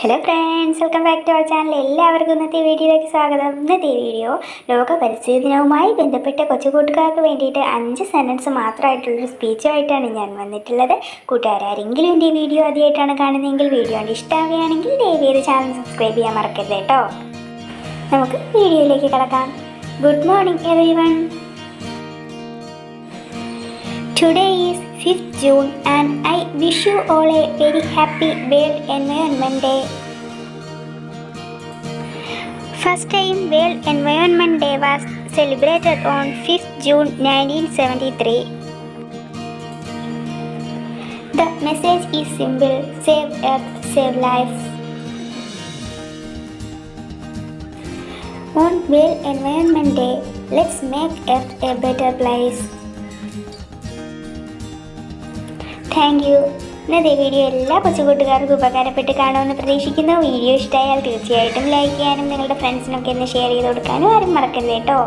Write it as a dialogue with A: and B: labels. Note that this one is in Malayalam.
A: Hello friends, welcome back to our channel. എല്ലാവർക്കും ഇന്നത്തെ വീഡിയോയിലേക്ക് സ്വാഗതം. ഇന്നത്തെ വീഡിയോ ലോക പരിസ്ഥിതി ദിനവുമായി ബന്ധപ്പെട്ട് കൊച്ചു കൂട്ടുകാർക്ക് വേണ്ടിയിട്ട് 5 സെൻറ്റൻസ് മാത്രമായിട്ടുള്ളൊരു സ്പീച്ചുമായിട്ടാണ് ഞാൻ വന്നിട്ടുള്ളത്. കൂട്ടുകാരെങ്കിലും എൻ്റെ വീഡിയോ ആദ്യമായിട്ടാണ് കാണുന്നതെങ്കിൽ വീഡിയോ കണ്ട് ഇഷ്ടമാവുകയാണെങ്കിൽ ദയവേത് ചാനൽ സബ്സ്ക്രൈബ് ചെയ്യാൻ മറക്കരുത് കേട്ടോ. നമുക്ക് വീഡിയോയിലേക്ക് കിടക്കാം. Good morning everyone. Today is 5th June and I wish you all a very happy World Environment Day. First time World Environment Day was celebrated on 5th June 1973. The message is simple: save Earth, save life. On World Environment Day, let's make Earth a better place. Thank you. ഇന്നത്തെ വീഡിയോ എല്ലാ കൊച്ചുകൂട്ടുകാർക്കും ഉപകാരപ്പെട്ട് കാണുമെന്ന് പ്രതീക്ഷിക്കുന്നു. വീഡിയോ ഇഷ്ടമായാൽ തീർച്ചയായിട്ടും ലൈക്ക് ചെയ്യാനും നിങ്ങളുടെ ഫ്രണ്ട്സിനൊക്കെ ഒന്ന് ഷെയർ ചെയ്ത് കൊടുക്കാനും ആരും മറക്കരുത് കേട്ടോ.